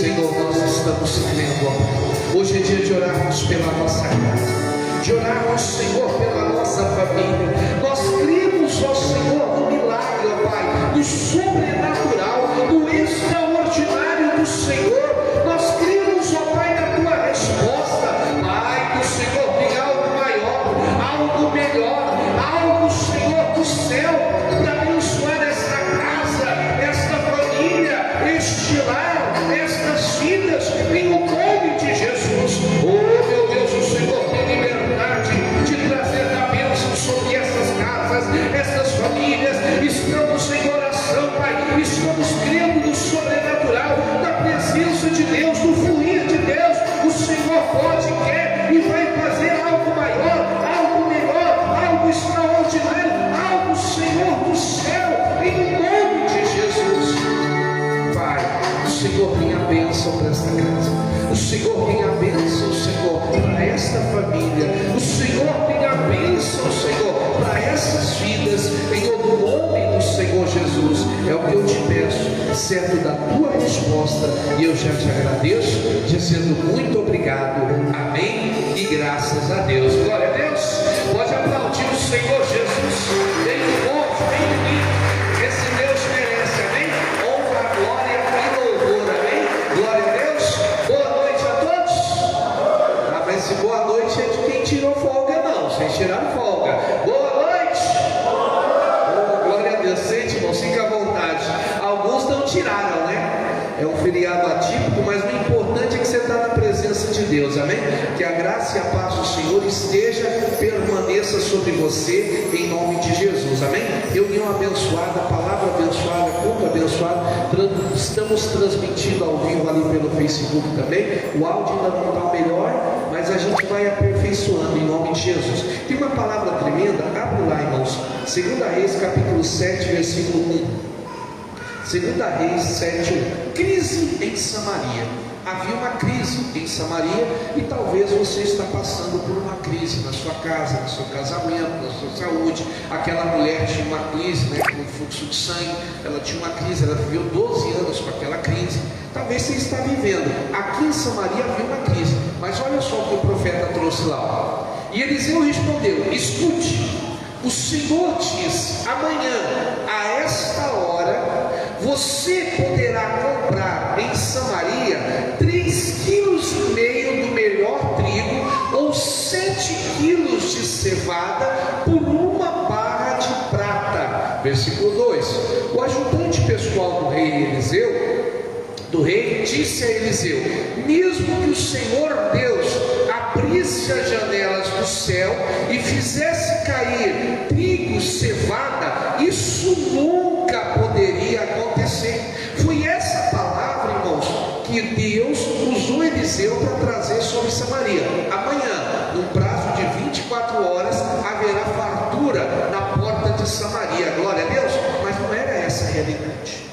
Senhor, nós estamos crendo, ó Pai. Hoje é dia de orarmos pela nossa casa, de orarmos, Senhor, pela nossa família. Nós cremos, ó Senhor, no milagre, ó Pai, no sobrenatural, no extraordinário do Senhor. Nós cremos, ó Pai, na Tua resposta. Pai, que o Senhor tem algo maior, algo melhor, algo, Senhor, do céu, para abençoar esta casa, esta família, este lar, estas vidas, em o nome de Jesus. Oh, meu Deus, o Senhor tem liberdade de trazer a bênção sobre essas casas, essas famílias. Estamos em oração, Pai, estamos crendo no sobrenatural, na presença de Deus, no fluir de Deus. O Senhor pode, quer e vai fazer algo maior, algo melhor, algo extraordinário, algo, Senhor do céu, em nome de Jesus. Pai, o Senhor tem a bênção para esta casa, o Senhor tem a bênção, Senhor, para esta família, o Senhor tem a bênção, Senhor, para essas vidas, em o nome do Senhor Jesus. É o que eu te peço, certo da tua resposta, e eu já te agradeço, dizendo muito obrigado, amém, e graças a Deus. Glória a Deus. Pode aplaudir o Senhor Jesus. Vem forte, vem em mim, esse Deus merece, amém, honra, glória e louvor, amém. Glória a Deus. Boa noite a todos. Ah, mas esse boa noite é de quem tirou folga, não, vocês tiraram folga. Boa noite. Oh, glória a Deus. Sente, irmão, fica à vontade. Alguns não tiraram, né? É um feriado atípico, mas o importante é que você está na presença de Deus, amém? Que a graça e a paz do Senhor esteja, permaneça sobre você, em nome de Jesus, amém? Reunião abençoada, palavra abençoada, culto abençoado. Estamos transmitindo ao vivo ali pelo Facebook também. O áudio ainda não está o melhor, mas a gente vai aperfeiçoando em nome de Jesus. Tem uma palavra tremenda, abre lá, irmãos. 2 Reis, capítulo 7, versículo 1. 2 Reis 7:1. Crise em Samaria. Havia uma crise em Samaria, e talvez você está passando por uma crise na sua casa, no seu casamento, na sua saúde. Aquela mulher tinha uma crise, né, com fluxo de sangue. Ela tinha uma crise, ela viveu 12 anos com aquela crise. Talvez você está vivendo. Aqui em Samaria havia uma crise, mas olha só o que o profeta trouxe lá. E Eliseu respondeu: escute, o Senhor diz: amanhã, a esta hora, você poderá comprar em Samaria 3,5 quilos do melhor trigo, ou 7 quilos de cevada, por uma barra de prata. Versículo 2. O ajudante pessoal do rei disse a Eliseu: mesmo que o Senhor Deus abrisse as janelas do céu e fizesse cair trigo, cevada, isso nunca poderia acontecer. Foi essa palavra, irmãos, que Deus usou Eliseu para trazer sobre Samaria. Amanhã, num prazo de 24 horas, haverá fartura na porta de Samaria. Glória a Deus. Mas não era essa a realidade.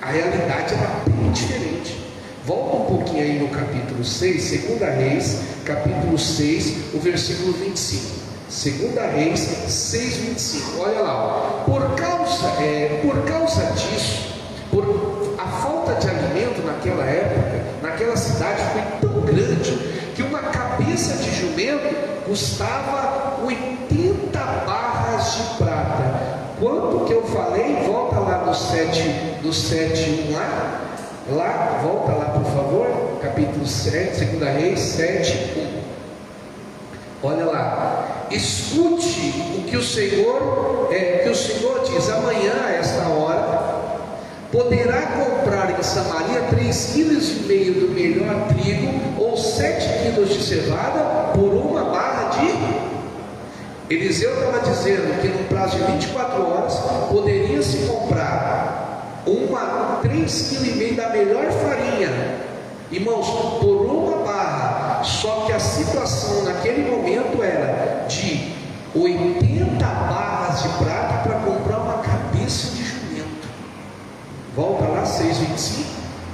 A realidade era bem diferente. Volta um pouquinho aí no capítulo 6, 2 Reis, capítulo 6, o versículo 25. 2 Reis 6, 25. Olha lá, ó. Por causa disso, por a falta de alimento naquela época, naquela cidade foi tão grande que uma cabeça de jumento custava 80 barras de prata. Quanto que eu falei? Volta lá no 7, 1 lá. Lá, volta lá por favor, capítulo 7, 2 Reis 7, 1. Olha lá, escute o que o Senhor diz: amanhã a esta hora poderá comprar em Samaria 3,5 quilos do melhor trigo, ou 7 quilos de cevada, por uma barra de... Eliseu estava dizendo que no prazo de 24 horas poderia se comprar 3,5 kg da melhor farinha, irmãos, por uma barra. Só que a situação naquele momento era de 80 barras de prata para comprar uma cabeça de jumento. Volta lá, 6,25.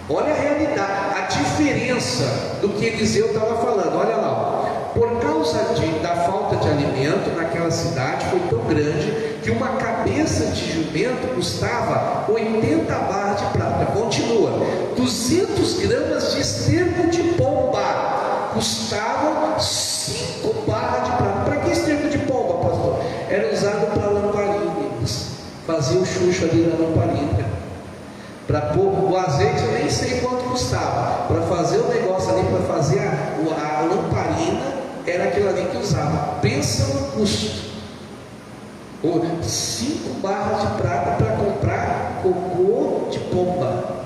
Olha a realidade, a diferença do que Eliseu estava falando. Olha lá, por causa da falta de alimento naquela cidade foi tão grande que uma cabeça de jumento custava 80 barras de prata. Continua, 200 gramas de esterco de pomba custavam 5 barras de prata. Para que esterco de pomba, pastor? Era usado para lamparina, fazia o xuxo ali na lamparina. Para pôr o azeite, eu nem sei quanto custava. Para fazer o negócio ali, para fazer a lamparina, era aquilo ali que usava. Pensa no custo. 5 barras de prata para comprar cocô de pomba.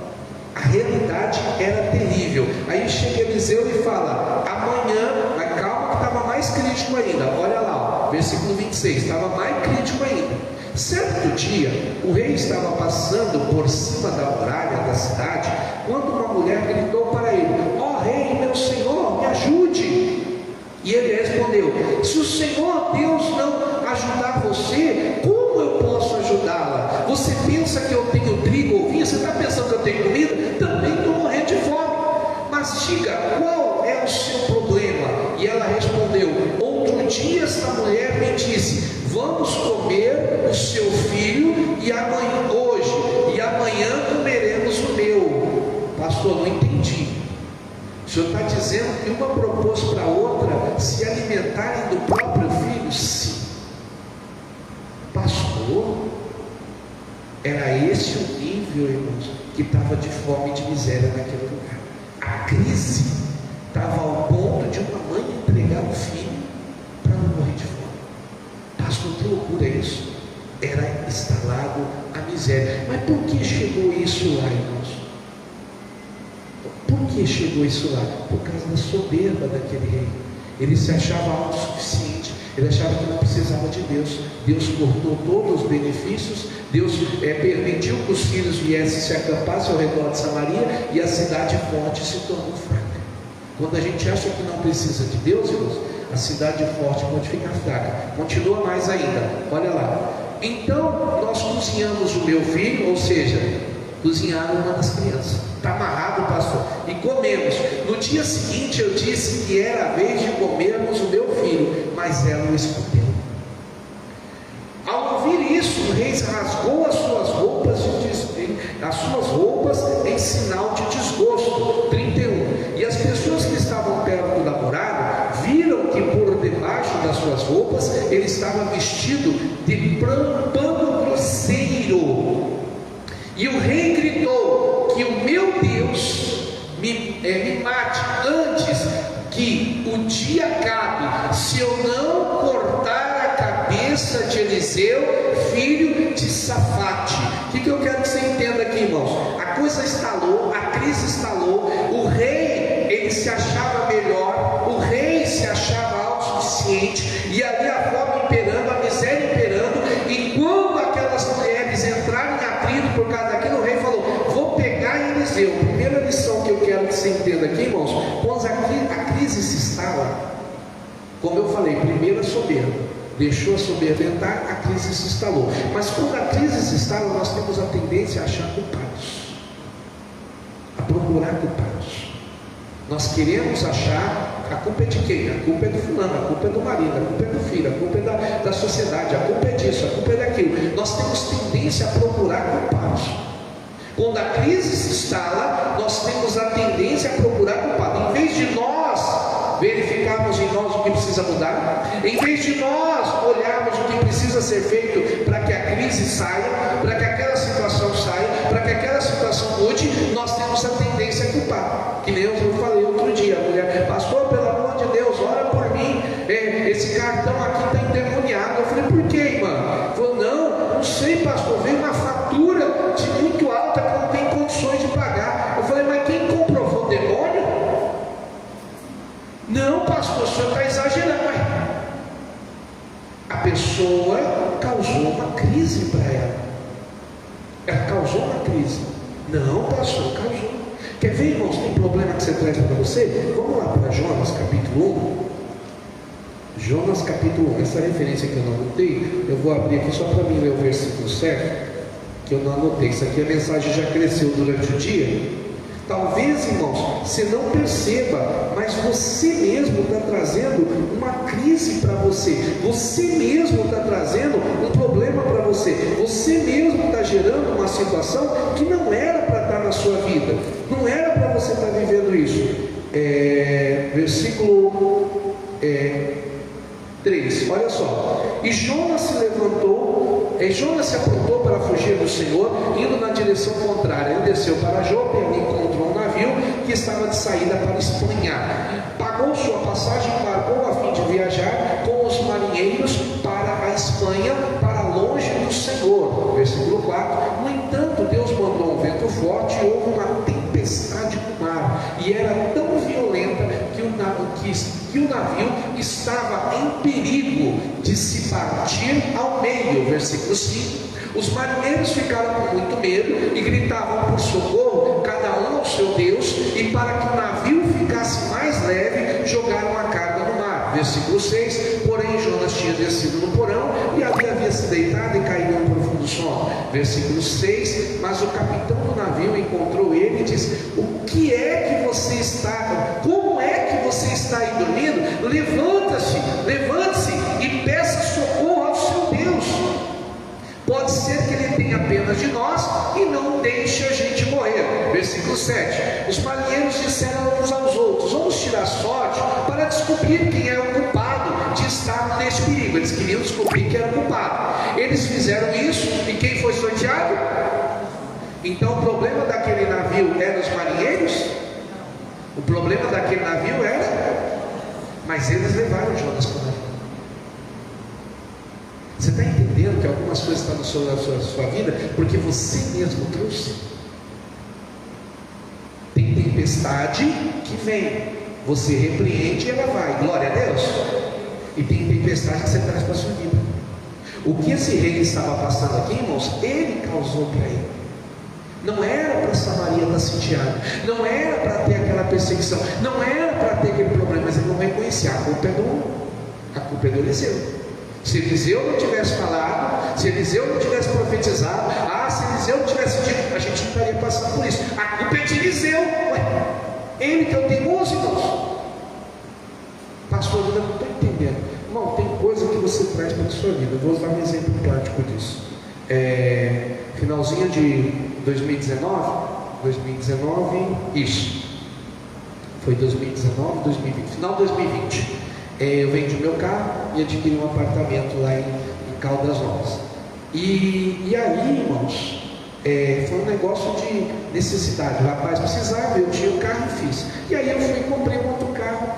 A realidade era terrível. Aí chega Eliseu e fala: amanhã, mas calma que estava mais crítico ainda. Olha lá, ó, versículo 26, estava mais crítico ainda. Certo dia, o rei estava passando por cima da muralha da cidade, quando uma mulher gritou para ele: ó rei, meu senhor, me ajude. E ele respondeu: se o Senhor Deus não ajudar você, como eu posso ajudá-la? Você pensa que eu tenho trigo ou vinho? Você está pensando que eu tenho comida? Também estou morrendo de fome. Mas diga, qual é o seu problema? E ela respondeu: outro dia esta mulher me disse: vamos comer o seu filho e amanhã, hoje, e amanhã comeremos o meu. Pastor, não entendi. O senhor está dizendo que uma propôs para a outra se alimentarem do próprio filho? Sim. Pastor, era esse o nível, irmãos, que estava de fome e de miséria naquele lugar. A crise estava ao ponto de uma mãe entregar o filho para não morrer de fome. Pastor, que loucura é isso? Era instalado a miséria. Mas por que chegou isso lá, irmãos? Por que chegou isso lá? Por causa da soberba daquele rei. Ele se achava autossuficiente, ele achava que não precisava de Deus. Deus cortou todos os benefícios, Deus permitiu que os filhos viessem se acampassem ao redor de Samaria, e a cidade forte se tornou fraca. Quando a gente acha que não precisa de Deus, irmãos, a cidade forte pode ficar fraca. Continua mais ainda, olha lá. Então nós cozinhamos o meu filho, ou seja, cozinharam uma das crianças. Está amarrado, pastor, e comemos. No dia seguinte eu disse que era a vez de comermos o meu filho, mas ela o escondeu. Ao ouvir isso, o rei rasgou as suas roupas em sinal de desgosto. 31. E as pessoas que estavam perto da muralha viram que por debaixo das suas roupas ele estava vestido de pano grosseiro. E o rei gritou: que o meu Deus me mate antes que o dia acabe, se eu não cortar a cabeça de Eliseu, filho de Safate. O que eu quero que você entenda aqui, irmãos? A coisa estalou, a crise estalou. O rei, ele se achava melhor, o rei se achava autossuficiente, e ali a fome imperando, a miséria imperando. E quando aquelas mulheres entraram em atrito por causa daquilo, o rei falou: vou pegar Eliseu. Primeira lição que eu quero que você entenda aqui, irmãos: quando a crise se instala, como eu falei, primeiro a soberba, deixou a soberba entrar, a crise se instalou. Mas quando a crise se instala, nós temos a tendência a achar culpados, a procurar culpados. Nós queremos achar: a culpa é de quem? A culpa é do fulano, a culpa é do marido, a culpa é do filho, a culpa é da sociedade, a culpa é disso, a culpa é daquilo. Nós temos tendência a procurar culpados. Quando a crise se instala, nós temos a tendência a procurar culpado. Em vez de nós verificarmos em nós o que precisa mudar, em vez de nós olharmos o que precisa ser feito para que a crise saia, para que aquela situação saia, para que aquela situação mude, nós temos a tendência a culpar. Que nem eu falei outro dia, a mulher: pastor, pelo amor de Deus, ora por mim, esse cartão aqui está endemoniado. Eu falei: por quê, irmã? Ela falou: não sei, pastor, veio uma fatura de muito alta que não tem condições de pagar. Eu falei: mas quem comprovou? O demônio? Não, pastor, o senhor está exagerando. Mas a pessoa causou uma crise para ela. Ela causou uma crise. Não, pastor, causou. Quer ver, irmãos, tem problema que você traz para você? Vamos lá para Jonas capítulo 1. Jonas capítulo 1, essa referência que eu não anotei, eu vou abrir aqui só para mim ler o versículo certo, que eu não anotei. Isso aqui, a mensagem já cresceu durante o dia, Talvez, irmãos, você não perceba, mas você mesmo está trazendo uma crise para você. Você mesmo está trazendo um problema para você. Você mesmo está gerando uma situação que não era para estar na sua vida. Não era para você estar vivendo isso. Versículo 3, olha só. E Jonas se levantou, Jonas se aprontou para fugir do Senhor, indo na direção contrária. Ele desceu para Jope, e encontrou um navio que estava de saída para Espanha. Pagou sua passagem, embarcou a fim de viajar com os marinheiros para a Espanha, para longe do Senhor. Versículo 4. No entanto, Deus mandou um vento forte e houve uma tempestade no mar, e era tão violenta que o navio estava em perigo de se partir ao meio. Versículo 5. Os marinheiros ficaram com muito medo e gritavam por socorro, cada um ao seu Deus, e para que o navio ficasse mais leve, jogaram a carga no mar. Versículo 6. Porém Jonas tinha descido no porão e havia se deitado e caído em um profundo sono. Versículo 6. Mas o capitão do navio encontrou ele e disse: o que é que você está, como é que você está aí dormindo? Levante-se e peça socorro ao seu Deus. Pode ser que ele tenha pena de nós e não deixe a gente morrer. Versículo 7. Os marinheiros disseram uns aos outros: vamos tirar sorte para descobrir quem é o culpado de estar nesse perigo. Eles queriam descobrir quem era o culpado. Eles fizeram isso, e quem foi sorteado? Então o problema daquele navio era os marinheiros? O problema daquele navio era... Mas eles levaram Jonas para o navio. Você está entendendo que algumas coisas estão na sua vida porque você mesmo trouxe? Tem tempestade que vem, você repreende e ela vai, glória a Deus. E tem tempestade que você traz para a sua vida. O que esse rei estava passando aqui, irmãos, ele causou para ele. Não era para Samaria estar sitiada, não era para ter aquela perseguição, não era para ter aquele problema, mas ele não reconhecia. A culpa é do Eliseu. Se Eliseu não tivesse falado, se Eliseu não tivesse profetizado, se Eliseu não tivesse dito, a gente não estaria passando por isso. A culpa é de Eliseu. Ele que é o teimoso, irmãos. Pastor, eu não estou entendendo. Irmão, tem coisa que você traz para a sua vida. Eu vou usar um exemplo prático disso. Finalzinho de 2019, isso. Foi 2019, 2020, final de 2020. Eu vendi meu carro e adquiri um apartamento lá em Caldas Novas. E aí, irmãos, foi um negócio de necessidade. O rapaz precisava, eu tinha o carro e fiz. E aí eu fui e comprei um outro carro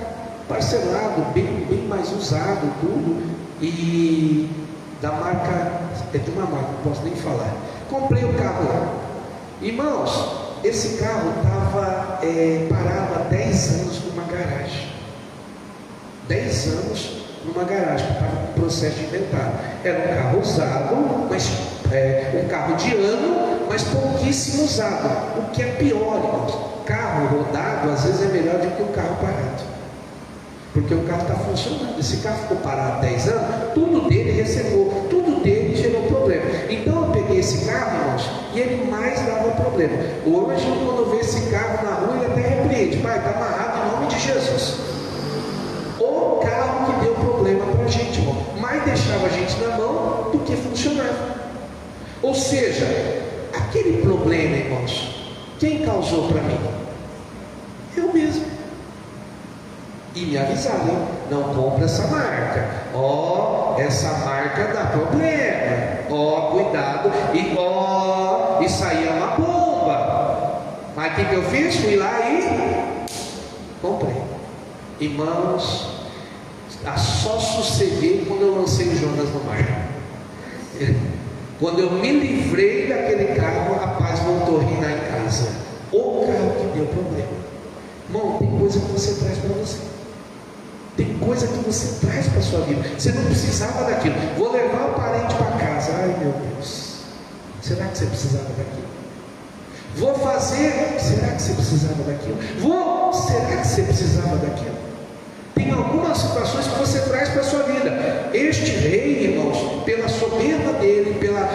parcelado, bem mais usado, tudo. E da marca, de uma marca, não posso nem falar. Comprei o carro lá. Irmãos, esse carro estava parado há 10 anos numa garagem. 10 anos numa garagem, estava em processo de inventário. Era um carro usado, mas um carro de ano, mas pouquíssimo usado. O que é pior, irmãos, carro rodado às vezes é melhor do que um carro parado, porque o carro está funcionando. Esse carro ficou parado há 10 anos, tudo dele recebeu, tudo dele gerou problema. Então eu peguei esse carro, irmãos, e ele mais dava problema. Hoje, quando eu vejo esse carro na rua, ele até repreende: pai, está amarrado em nome de Jesus. O carro que deu problema para a gente, irmão, mais deixava a gente na mão do que funcionava. Ou seja, aquele problema, irmãos, quem causou para mim? Eu mesmo. E me avisaram: hein? Não compra essa marca. Essa marca dá problema. Cuidado. Isso aí é uma bomba. Mas o que eu fiz? Fui lá e comprei. Irmãos, só sosseguei quando eu lancei Jonas no mar. Quando eu me livrei daquele carro, a paz voltou a reinar em casa. O carro que deu problema. Irmão, tem coisa que você traz para você. Tem coisa que você traz para a sua vida. Você não precisava daquilo. Vou levar o parente para casa. Ai, meu Deus, será que você precisava daquilo? Vou fazer. Será que você precisava daquilo? Será que você precisava daquilo? Tem algumas situações que você traz para a sua vida. Este rei, irmãos, pela soberba dele, pela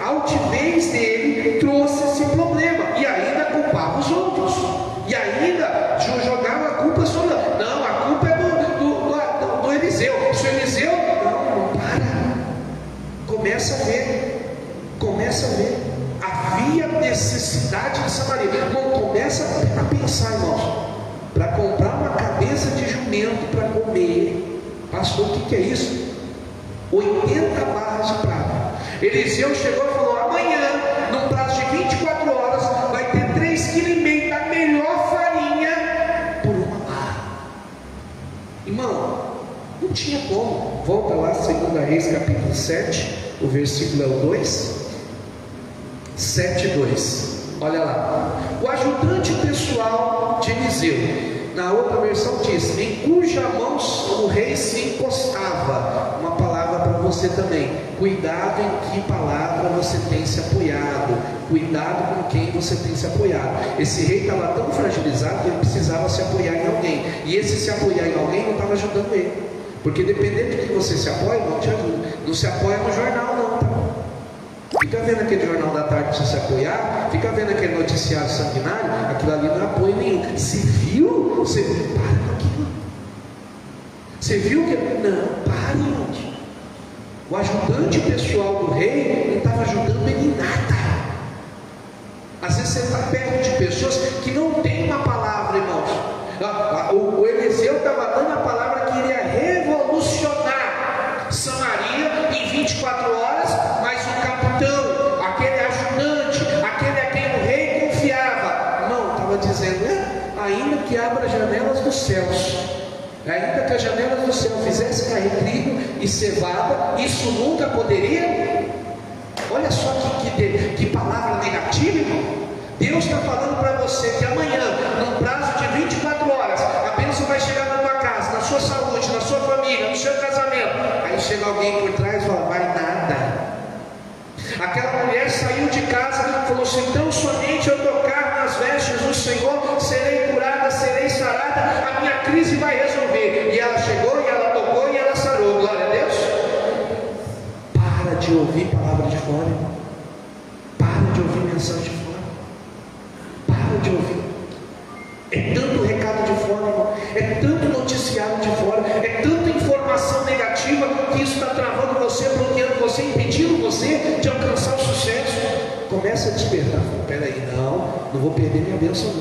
altivez dele, trouxe esse problema e ainda culpava os outros. começa a ver, havia necessidade de Samaria. Irmão, começa a pensar, irmãos, para comprar uma cabeça de jumento para comer. Pastor, o que é isso? 80 barras de prata. Eliseu chegou e falou: amanhã, num prazo de 24 horas, vai ter 3,5 kg da melhor farinha por uma barra. Irmão, não tinha como. Volta lá, 2 Reis capítulo 7, o versículo é o 2, 7:2. Olha lá, o ajudante pessoal de Eliseu, na outra versão diz: em cuja mão o rei se encostava. Uma palavra para você também: cuidado em que palavra você tem se apoiado, cuidado com quem você tem se apoiado. Esse rei estava tão fragilizado que ele precisava se apoiar em alguém, e esse se apoiar em alguém não estava ajudando ele, porque dependendo de que você se apoia, não te ajuda. Não se apoia no jornal não, tá? Fica vendo aquele jornal da tarde para você se apoiar, fica vendo aquele noticiário sanguinário, aquilo ali não é apoio nenhum. Você viu? Você para com aquilo. Você viu que. Não, pare, gente. O ajudante pessoal do rei não estava ajudando ele em nada. Às vezes você está perto de pessoas que não têm uma palavra, irmãos. O Eliseu estava dando a palavra que iria revolucionar Samaria em 24 horas, mas o capitão, aquele ajudante, aquele a quem o rei confiava, não, estava dizendo: ainda que abra as janelas dos céus, ainda que as janelas do céu fizesse cair trigo e cevada, isso nunca poderia. Olha só que palavra negativa, irmão. Deus está falando para você que amanhã, num prazo de 24 horas, a bênção vai chegar na tua casa, na sua saúde, na sua família, no seu casamento. Aí chega alguém por trás e fala: vai nada. Aquela mulher saiu de casa e falou assim: então somente eu tocar nas vestes do Senhor, serei curada, serei sarada, a minha crise vai resolver. E ela chegou, e ela tocou, e ela sarou. Glória a Deus. Para de ouvir palavra de fora, irmão. Para de ouvir mensagem de fora. Para de ouvir. É tanto recado de fora, irmão. É tanto noticiário de fora. É tanta informação negativa que isso está travando você, bloqueando você, impedindo você de alcançar o sucesso. Começa a despertar. Peraí, não vou perder minha bênção,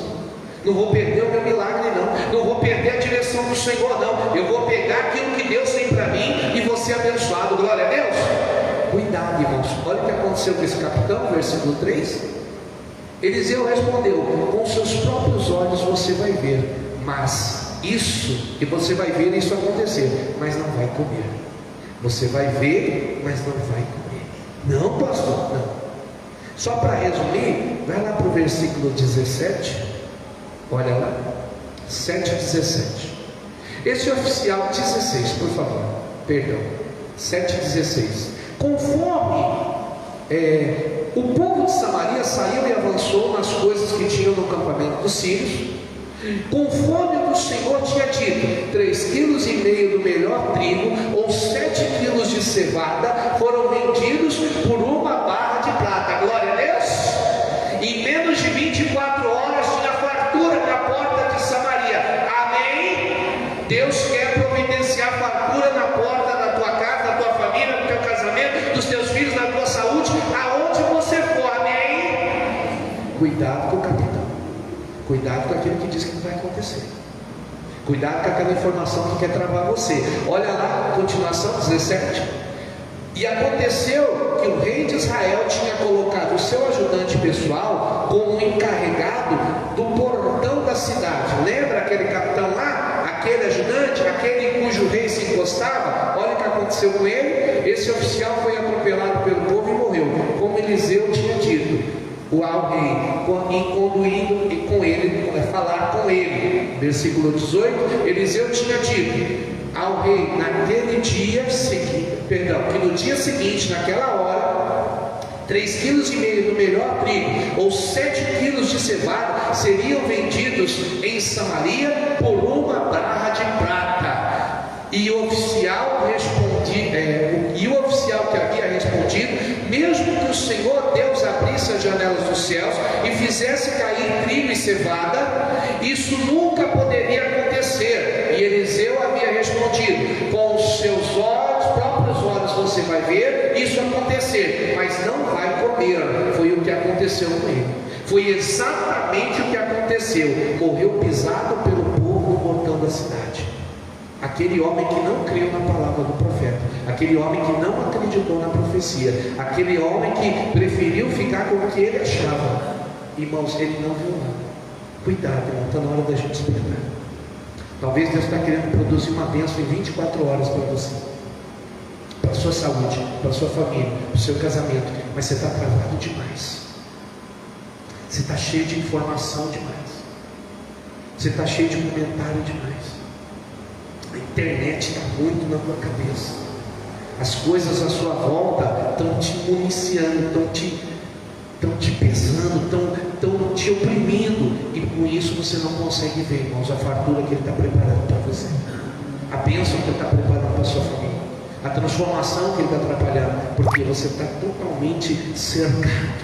não vou perder o meu milagre, não vou perder a direção do Senhor, não. Eu vou pegar aquilo que Deus tem para mim e vou ser abençoado. Glória a Deus. Cuidado, irmãos. Olha o que aconteceu com esse capitão, versículo 3. Eliseu respondeu: com seus próprios olhos você vai ver, mas isso, e você vai ver isso acontecer, mas não vai comer. Você vai ver, mas não vai comer. Não, pastor, não. Só para resumir, vai lá para o versículo 17. Olha lá, 7:17. Esse oficial, 16, por favor, perdão, 7:16. Conforme o povo de Samaria saiu e avançou nas coisas que tinham no acampamento dos sírios, conforme o Senhor tinha dito, 3,5 kg do melhor trigo, ou 7 kg de cevada, foram vendidos por uma barra de prata. Glória a Deus. Em menos de 24 horas tinha fartura na porta de Samaria. Amém? Deus quer providenciar fartura na porta da tua casa, da tua família, do teu casamento, dos teus filhos, da tua saúde, aonde você for. Amém? Cuidado com o capitão. Cuidado com aquilo que diz que não vai acontecer. Cuidado com aquela informação que quer travar você. Olha lá, continuação 17. E aconteceu que o rei de Israel tinha colocado o seu ajudante pessoal como encarregado do portão da cidade. Lembra aquele capitão lá? Aquele ajudante, aquele cujo rei se encostava? Olha o que aconteceu com ele. Esse oficial foi atropelado pelo povo e morreu, como Eliseu tinha dito ao rei, conduindo com ele, falar com ele. Versículo 18. Eliseu tinha dito ao rei naquele dia seguinte, que no dia seguinte, naquela hora, 3,5 kg do melhor trigo, ou 7 kg de cevada, seriam vendidos em Samaria por uma barra de prata. E o oficial que havia respondido: mesmo que o Senhor Deus abrisse as janelas dos céus e fizesse cair trigo e cevada, isso nunca poderia acontecer. E Eliseu havia respondido: com os seus próprios olhos você vai vai ver isso acontecer, mas não vai comer. Foi o que aconteceu com ele. Foi exatamente o que aconteceu. Morreu pisado pelo povo no portão da cidade. Aquele homem que não creu na palavra do profeta, aquele homem que não acreditou na profecia, aquele homem que preferiu ficar com o que ele achava. Irmãos, ele não viu nada. Cuidado, irmão, está na hora da gente esperar. Talvez Deus está querendo produzir uma bênção em 24 horas para você, para a sua saúde, para a sua família, para o seu casamento, mas você está travado demais. Você está cheio de informação demais. Você está cheio de comentário demais. A internet está muito na tua cabeça. As coisas à sua volta estão te municiando, estão te pesando, estão te oprimindo, e com isso você não consegue ver, irmãos, a fartura que Ele está preparando para você, a bênção que Ele está preparando para a sua família, a transformação que Ele está atrapalhando, porque você está totalmente cercado,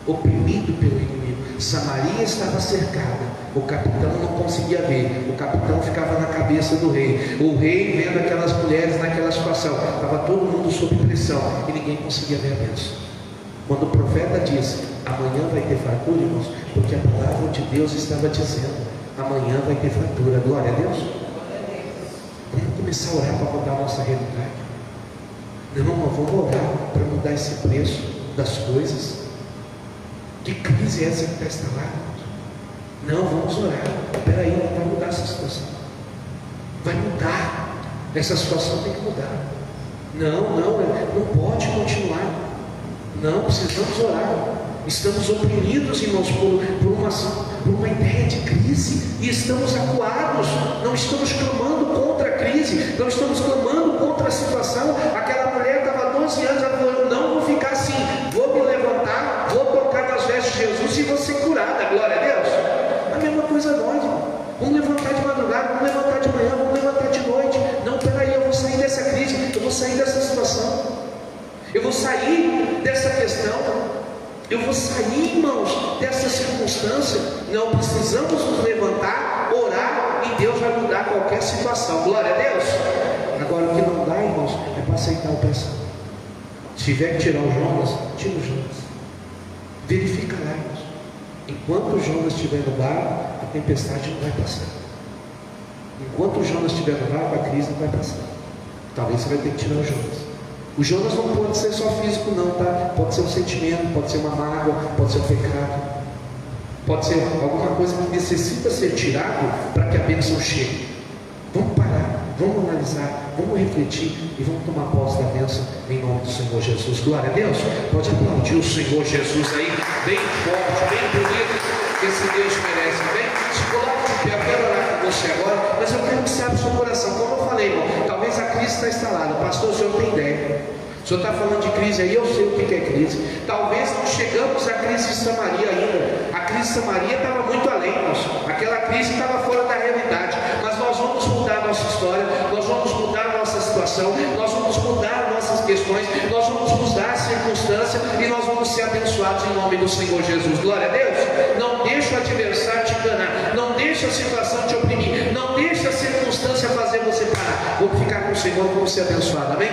oprimido pelo inimigo. Samaria estava cercada, o capitão não conseguia ver, o capitão ficava na cabeça do rei, o rei vendo aquelas mulheres naquela situação, estava todo mundo sob pressão, e ninguém conseguia ver a bênção. Quando o profeta disse, amanhã vai ter fartura, irmãos, porque a palavra de Deus estava dizendo, amanhã vai ter fartura. Glória a Deus. Vamos começar a orar para mudar a nossa realidade. Não, vamos orar para mudar esse preço das coisas. Que crise é essa que está instalada? Não, vamos orar. Espera aí, não vai mudar essa situação. Vai mudar. Essa situação tem que mudar. Não pode continuar. Não, precisamos orar. Estamos oprimidos, irmãos, por uma ideia de crise, e estamos acuados. Não estamos clamando contra a crise, não estamos clamando contra a situação. Aquela mulher estava 12 anos, ela falou, eu não vou ficar assim, vou me levantar, vou tocar nas vestes de Jesus e vou ser curada. Glória a Deus. A mesma coisa nós, irmão. Vamos levantar de madrugada, vamos levantar de manhã, vamos levantar de noite. Não, peraí, eu vou sair dessa crise, eu vou sair dessa situação, eu vou sair dessa questão, eu vou sair, irmãos, dessa circunstância. Não, precisamos nos levantar, orar, e Deus vai mudar qualquer situação. Glória a Deus. Agora, o que não dá, irmãos, é para aceitar o pensão. Se tiver que tirar o Jonas, tira o Jonas. Verifica lá, irmãos. Enquanto o Jonas estiver no barco, a tempestade não vai passar. Enquanto o Jonas estiver no barco, a crise não vai passar. Talvez você vai ter que tirar o Jonas. O Jonas não pode ser só físico não, tá? Pode ser um sentimento, pode ser uma mágoa, pode ser um pecado, pode ser alguma coisa que necessita ser tirado para que a bênção chegue. Vamos parar, vamos analisar, vamos refletir e vamos tomar posse da bênção em nome do Senhor Jesus. Glória a Deus. Pode aplaudir o Senhor Jesus aí, bem forte, bem bonito, que esse Deus merece. Bem, se coloque de pé, eu quero orar com você agora, mas eu quero que você abra o seu coração. Como eu falei, irmão, talvez a crise está instalada. Pastor, o senhor tem ideia? O senhor está falando de crise aí, eu sei o que é crise. Talvez não chegamos à crise de Samaria ainda. A crise de Samaria estava muito além, irmãos. Aquela crise estava fora da realidade. Mas nós vamos mudar a nossa história, nós vamos mudar a nossa situação, nós vamos mudar as nossas questões, nós vamos mudar a circunstância, e nós vamos ser abençoados em nome do Senhor Jesus. Glória a Deus. Não deixa o adversário te enganar, não deixa a situação te oprimir, não deixa a circunstância fazer você parar. Vamos ficar com o Senhor, vamos ser abençoados, amém?